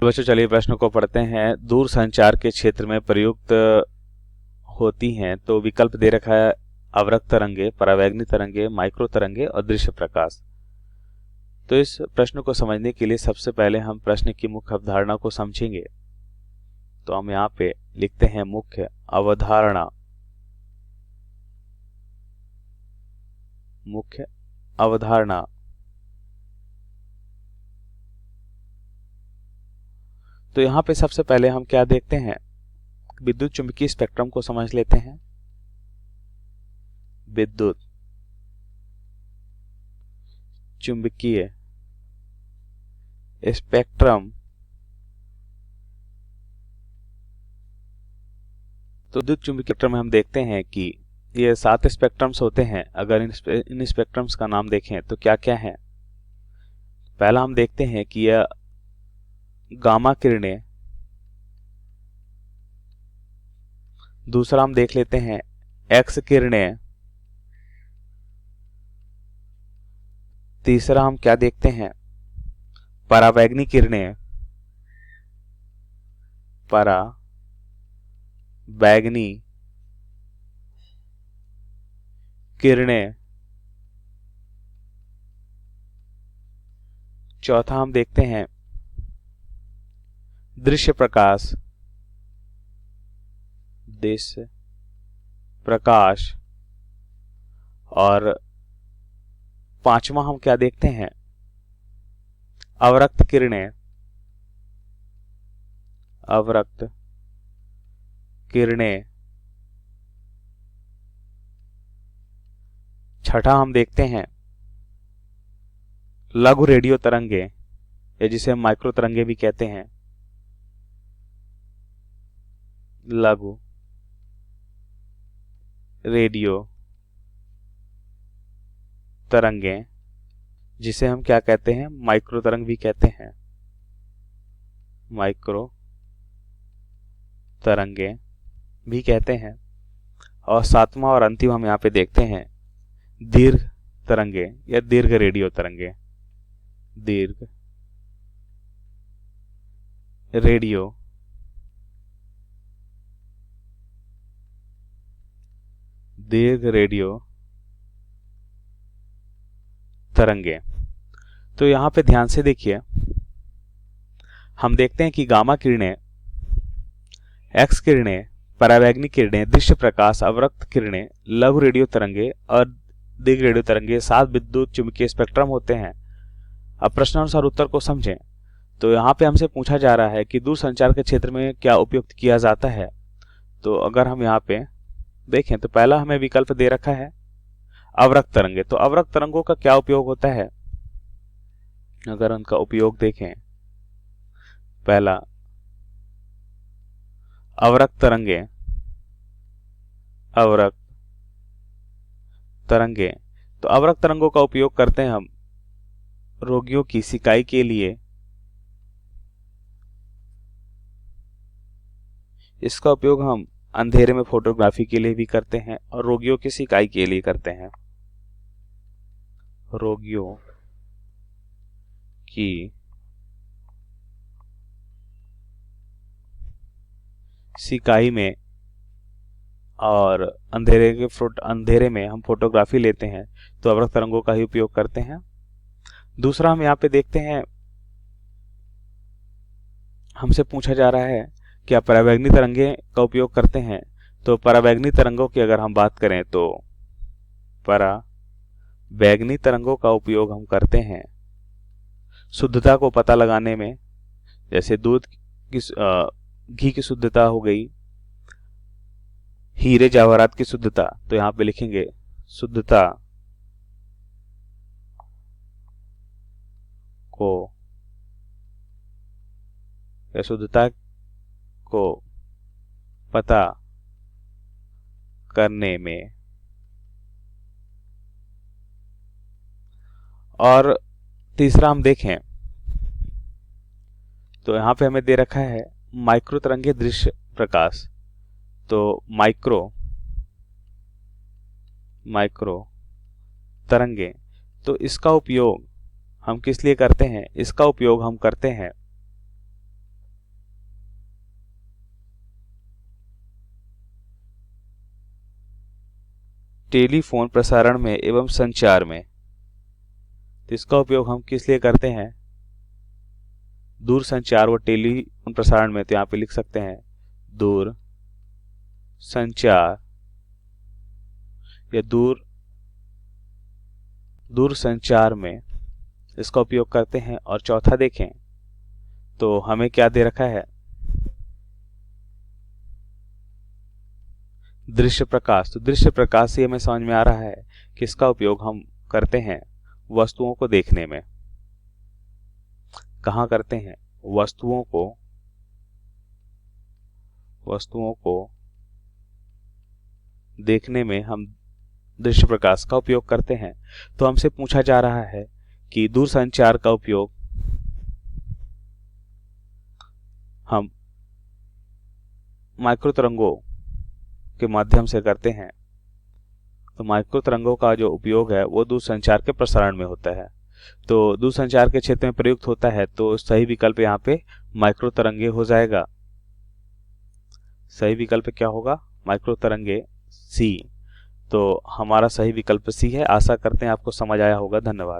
बच्चों चलिए प्रश्न को पढ़ते हैं। दूर संचार के क्षेत्र में प्रयुक्त होती हैं, तो विकल्प दे रखा है अवरक्त तरंगे, परावैंगनी तरंगे, माइक्रो तरंगे और दृश्य प्रकाश। तो इस प्रश्न को समझने के लिए सबसे पहले हम प्रश्न की मुख्य अवधारणा को समझेंगे। तो हम यहाँ पे लिखते हैं मुख्य अवधारणा। मुख्य अवधारणा तो यहाँ पे सबसे पहले हम क्या देखते हैं, विद्युत चुंबकीय स्पेक्ट्रम को समझ लेते हैं। विद्युत चुंबकीय स्पेक्ट्रम, तो विद्युत चुंबकीय स्पेक्ट्रम में हम देखते हैं कि ये 7 स्पेक्ट्रम्स होते हैं। अगर इन स्पेक्ट्रम्स का नाम देखें तो क्या क्या है। पहला हम देखते हैं कि यह गामा किरणें, दूसरा हम देख लेते हैं एक्स किरणें, तीसरा हम क्या देखते हैं परावैंगनी किरणें, परावैंगनी किरणें, चौथा हम देखते हैं दृश्य प्रकाश, दृश्य प्रकाश, और पांचवा हम क्या देखते हैं अवरक्त किरणें, अवरक्त किरणें, छठा हम देखते हैं लघु रेडियो तरंगे, या जिसे हम माइक्रो तरंगे भी कहते हैं, लघु रेडियो तरंगे, जिसे हम क्या कहते हैं माइक्रो तरंग भी कहते हैं, माइक्रो तरंगे भी कहते हैं। और सातवां और अंतिम हम यहाँ पे देखते हैं दीर्घ तरंगे या दीर्घ रेडियो तरंगे, दीर्घ रेडियो तरंगे। तो यहां पे ध्यान से देखिए, हम देखते हैं कि गामा किरणें, एक्स किरणें, परावैंगनी किरणें, दृश्य प्रकाश, अवरक्त किरणें, लघु रेडियो तरंगे और दीर्घ रेडियो तरंगे 7 विद्युत चुंबकीय स्पेक्ट्रम होते हैं। अब प्रश्नानुसार उत्तर को समझें। तो यहाँ पे हमसे पूछा जा रहा है कि दूर संचार के क्षेत्र में क्या उपयुक्त किया जाता है। तो अगर हम यहाँ पे देखें तो पहला हमें विकल्प दे रखा है अवरक्त तरंगे। तो अवरक्त तरंगों का क्या उपयोग होता है, अगर उनका उपयोग देखें, पहला अवरक्त तरंगे, अवरक्त तरंगे, तो अवरक्त तरंगों का उपयोग करते हैं हम रोगियों की सिकाई के लिए। इसका उपयोग हम अंधेरे में फोटोग्राफी के लिए भी करते हैं और रोगियों की सिकाई के लिए करते हैं। रोगियों की सिकाई में और अंधेरे में हम फोटोग्राफी लेते हैं, तो अवरक्त तरंगों का ही उपयोग करते हैं। दूसरा हम यहाँ पे देखते हैं, हमसे पूछा जा रहा है क्या परावैंगनी तरंगे का उपयोग करते हैं। तो परावैंगनी तरंगों की अगर हम बात करें तो परावैंगनी तरंगों का उपयोग हम करते हैं शुद्धता को पता लगाने में, जैसे दूध की घी की शुद्धता हो गई, हीरे जवाहरात की शुद्धता। तो यहां पे लिखेंगे शुद्धता को या शुद्धता को पता करने में। और तीसरा हम देखें तो यहां पे हमें दे रखा है माइक्रो तरंगे दृश्य प्रकाश। तो माइक्रो तरंगे, तो इसका उपयोग हम किस लिए करते हैं, इसका उपयोग हम करते हैं टेलीफोन प्रसारण में एवं संचार में। तो इसका उपयोग हम किस लिए करते हैं? दूर संचार व टेलीफोन प्रसारण में। तो यहाँ पे लिख सकते हैं दूर संचार या दूर संचार में इसका उपयोग करते हैं। और चौथा देखें तो हमें क्या दे रखा है? दृश्य प्रकाश। तो दृश्य प्रकाश से हमें समझ में आ रहा है कि इसका उपयोग हम करते हैं वस्तुओं को देखने में। कहाँ करते हैं? वस्तुओं को देखने में हम दृश्य प्रकाश का उपयोग करते हैं। तो हमसे पूछा जा रहा है कि दूरसंचार का उपयोग हम माइक्रो तरंगों के माध्यम से करते हैं। तो माइक्रो तरंगों का जो उपयोग है वो दूरसंचार के प्रसारण में होता है। तो दूरसंचार के क्षेत्र में प्रयुक्त होता है। तो सही विकल्प यहाँ पे माइक्रो तरंगे हो जाएगा। सही विकल्प क्या होगा? माइक्रो तरंगे, सी। तो हमारा सही विकल्प सी है। आशा करते हैं आपको समझ आया होगा। धन्यवाद।